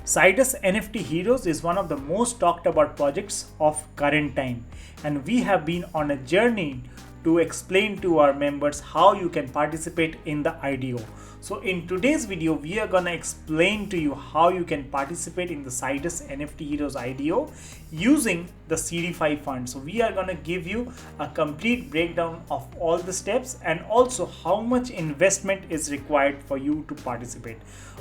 Sidus NFT Heroes is one of the most talked about projects of current time, and we have been on a journey to explain to our members how you can participate in the IDO. So in today's video, we are gonna explain to you how you can participate in the Sidus NFT Heroes IDO using the Seedify fund. So we are gonna give you a complete breakdown of all the steps and also how much investment is required for you to participate.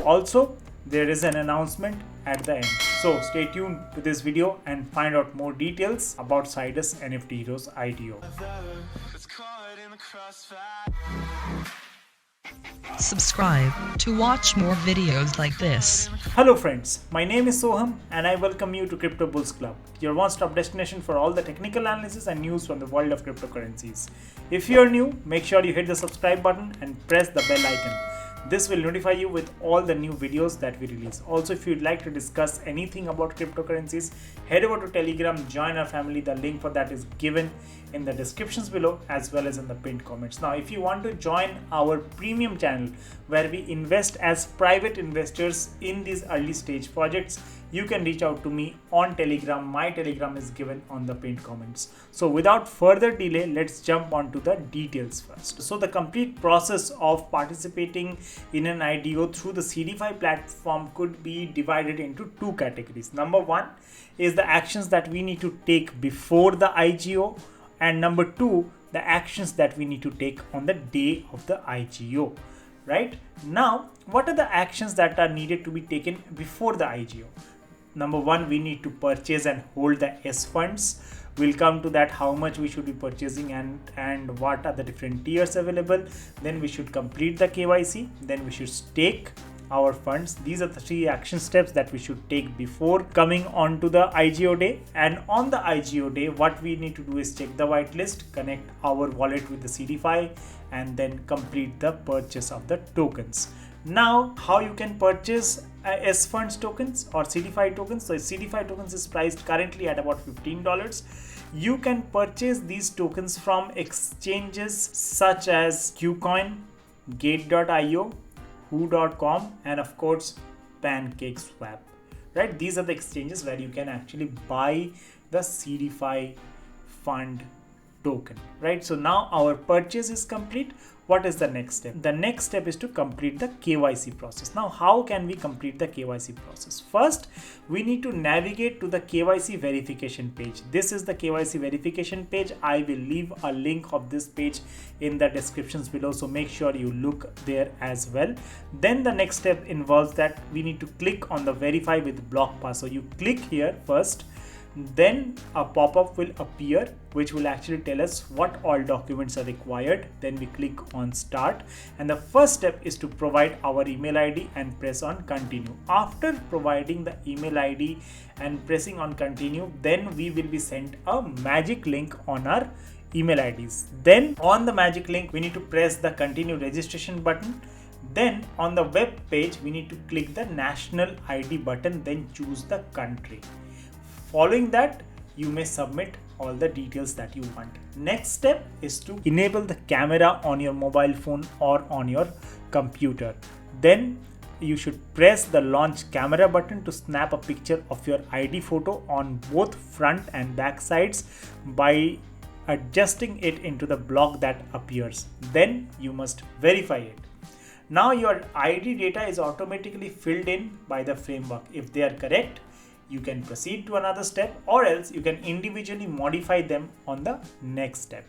Also, there is an announcement at the end. So stay tuned to this video and find out more details about Sidus NFT Heroes IDO. Subscribe to watch more videos like this. Hello friends, my name is Soham and I welcome you to Crypto Bulls Club, your one-stop destination for all the technical analysis and news from the world of cryptocurrencies. If you are new, make sure you hit the subscribe button and press the bell icon. This will notify you with all the new videos that we release. Also, if you'd like to discuss anything about cryptocurrencies, head over to Telegram, join our family. The link for that is given in the descriptions below as well as in the pinned comments. Now, if you want to join our premium channel where we invest as private investors in these early stage projects, you can reach out to me on Telegram. My Telegram is given on the pinned comments. So without further delay, let's jump on to the details first. So the complete process of participating in an IDO through the Seedify platform could be divided into two categories. Number one is the actions that we need to take before the IGO, and number two, the actions that we need to take on the day of the IGO. Right now, what are the actions that are needed to be taken before the IGO? Number one, we need to purchase and hold the S funds. We'll come to that, how much we should be purchasing and what are the different tiers available. Then we should complete the KYC. Then we should stake our funds. These are the three action steps that we should take before coming on to the IGO day. And on the IGO day, what we need to do is check the whitelist, connect our wallet with the Seedify, and then complete the purchase of the tokens. Now, how you can purchase S funds tokens or Seedify tokens? So Seedify tokens is priced currently at about $15. You can purchase these tokens from exchanges such as Qcoin, Gate.io, Who.com, and of course PancakeSwap. Right? These are the exchanges where you can actually buy the Seedify fund token. Right? So now our purchase is complete. What is the next step? The next step is to complete the KYC process. Now, how can we complete the KYC process? First, we need to navigate to the KYC verification page. This is the KYC verification page. I will leave a link of this page in the descriptions below, so make sure you look there as well. Then the next step involves that we need to click on the verify with block pass. So you click here first. Then a pop-up will appear which will actually tell us what all documents are required. Then we click on start, and the first step is to provide our email ID and press on continue. After providing the email ID and pressing on continue, then we will be sent a magic link on our email IDs. Then on the magic link, we need to press the continue registration button. Then on the web page, we need to click the national ID button, then choose the country. Following that, you may submit all the details that you want. Next step is to enable the camera on your mobile phone or on your computer. Then you should press the launch camera button to snap a picture of your ID photo on both front and back sides by adjusting it into the block that appears. Then you must verify it. Now your ID data is automatically filled in by the framework. If they are correct, you can proceed to another step, or else you can individually modify them on the next step.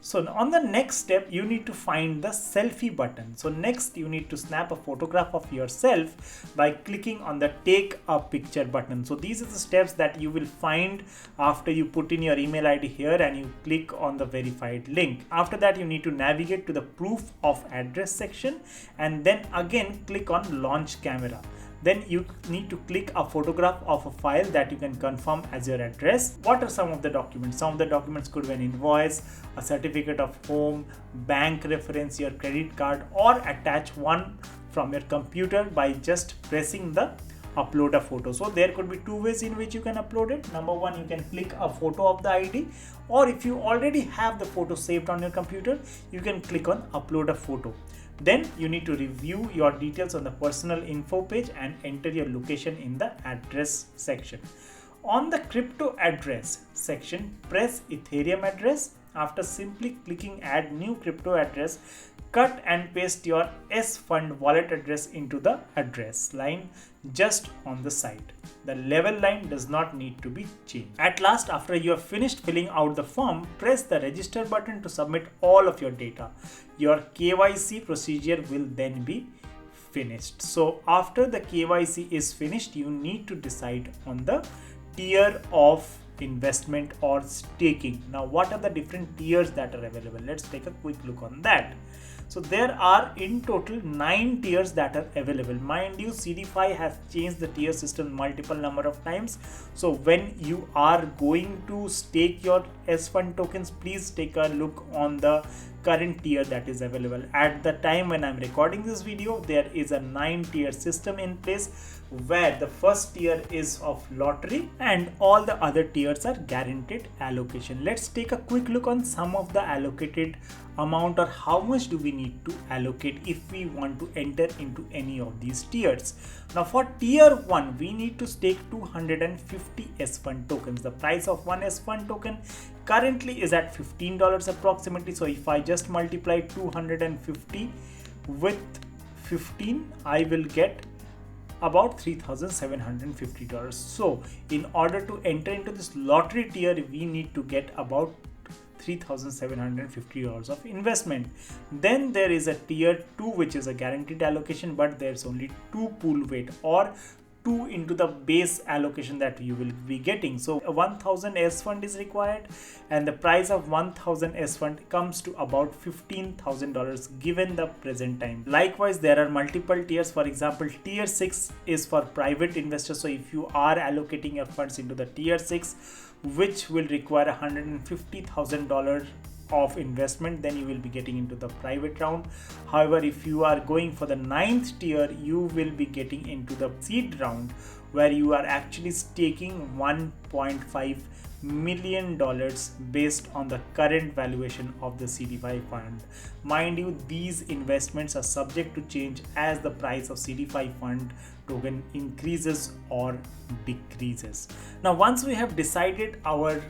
So on the next step, you need to find the selfie button. So next you need to snap a photograph of yourself by clicking on the take a picture button. So these are the steps that you will find after you put in your email ID here and you click on the verified link. After that, you need to navigate to the proof of address section and then again click on launch camera. Then you need to click a photograph of a file that you can confirm as your address. What are some of the documents? Some of the documents could be an invoice, a certificate of home, bank reference, your credit card, or attach one from your computer by just pressing the upload a photo. So there could be two ways in which you can upload it. Number one, you can click a photo of the ID, or if you already have the photo saved on your computer, you can click on upload a photo. Then you need to review your details on the personal info page and enter your location in the address section. On the crypto address section, press Ethereum address. After simply clicking add new crypto address, cut and paste your S fund wallet address into the address line just on the side. The level line does not need to be changed. At last, after you have finished filling out the form, press the register button to submit all of your data. Your KYC procedure will then be finished. So after the KYC is finished, you need to decide on the tier of investment or staking. Now, what are the different tiers that are available? Let's take a quick look on that. So there are in total 9 tiers that are available. Mind you, Seedify has changed the tier system multiple number of times. So when you are going to stake your S fund tokens, please take a look on the current tier that is available. At the time when I'm recording this video, there is a 9 tier system in place, where the first tier is of lottery and all the other tiers are guaranteed allocation. Let's take a quick look on some of the allocated amount, or how much do we need to allocate if we want to enter into any of these tiers. Now for tier 1, we need to stake 250 S fund tokens. The price of one S fund token currently is at $15 approximately. So if I just multiply 250 with 15, I will get about $3,750. So in order to enter into this lottery tier, we need to get about $3,750 of investment. Then there is a tier 2, which is a guaranteed allocation, but there's only 2 pool weight, or 2 into the base allocation that you will be getting. So 1000 S fund is required, and the price of 1000 S fund comes to about $15,000 given the present time. Likewise, there are multiple tiers. For example, tier 6 is for private investors. So if you are allocating your funds into the tier 6, which will require $150,000 of investment, then you will be getting into the private round. However, if you are going for the 9th tier, you will be getting into the seed round, where you are actually staking $1.5 million based on the current valuation of the Seedify fund. Mind you, these investments are subject to change as the price of Seedify fund token increases or decreases. Now, once we have decided our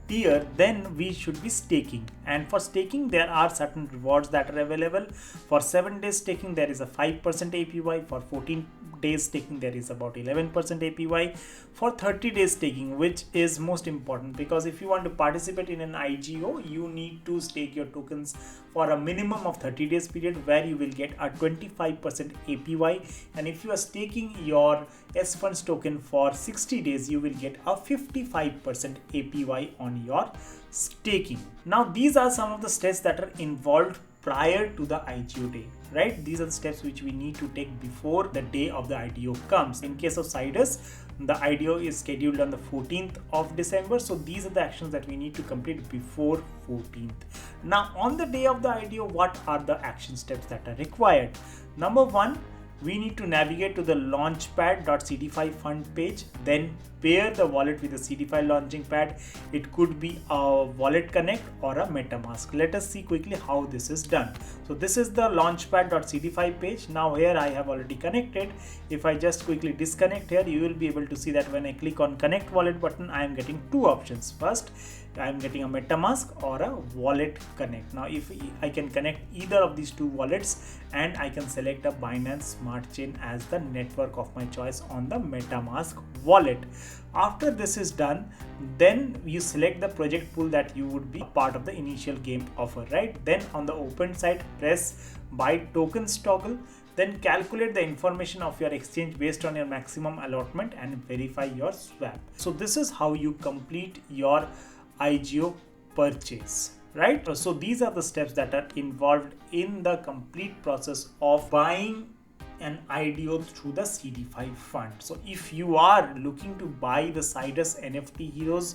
tier, then we should be staking, and for staking there are certain rewards that are available. For 7 days staking, there is a 5% APY. For 14 days staking, there is about 11% APY. For 30 days staking, which is most important, because if you want to participate in an IGO, you need to stake your tokens for a minimum of 30 days period, where you will get a 25% APY, and if you are staking your S funds token for 60 days, you will get a 55% APY on your staking. Now these are some of the steps that are involved prior to the IGO day, right? These are the steps which we need to take before the day of the IDO comes. In case of Sidus, the IDO is scheduled on the 14th of December. So these are the actions that we need to complete before 14th. Now on the day of the IDO, what are the action steps that are required? Number 1, we need to navigate to the launchpad.seedify fund page, then pair the wallet with the Seedify launching pad. It could be a wallet connect or a MetaMask. Let us see quickly how this is done. So this is the launchpad.seedify page. Now here I have already connected. If I just quickly disconnect here, you will be able to see that when I click on connect wallet button, I am getting 2 options. First, I am getting a MetaMask or a wallet connect. Now if I can connect either of these 2 wallets, and I can select a Binance Smart Chain as the network of my choice on the MetaMask wallet. After this is done, then you select the project pool that you would be part of the initial game offer, right? Then on the open side, press buy tokens toggle, then calculate the information of your exchange based on your maximum allotment and verify your swap. So this is how you complete your IGO purchase, right? So these are the steps that are involved in the complete process of buying an IDO through the Seedify fund. So if you are looking to buy the Sidus NFT heroes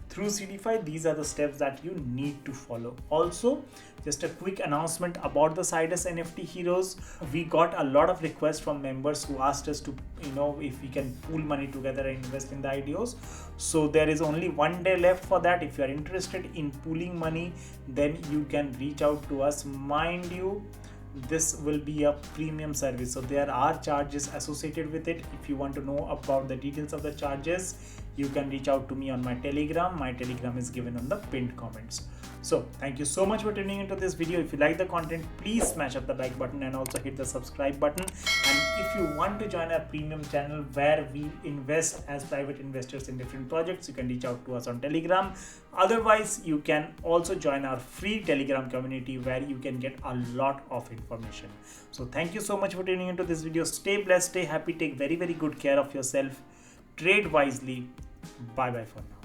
through Seedify, these are the steps that you need to follow. Also, just a quick announcement about the Sidus NFT heroes. We got a lot of requests from members who asked us to, if we can pool money together and invest in the IDOs. So there is only 1 day left for that. If you are interested in pooling money, then you can reach out to us. Mind you, this will be a premium service, so there are charges associated with it. If you want to know about the details of the charges, you can reach out to me on my Telegram. My Telegram is given on the pinned comments. So thank you so much for tuning into this video. If you like the content, please smash up the like button and also hit the subscribe button. And if you want to join our premium channel where we invest as private investors in different projects, you can reach out to us on Telegram. Otherwise, you can also join our free Telegram community where you can get a lot of information. So thank you so much for tuning into this video. Stay blessed, stay happy, take very good care of yourself, trade wisely. Bye bye for now.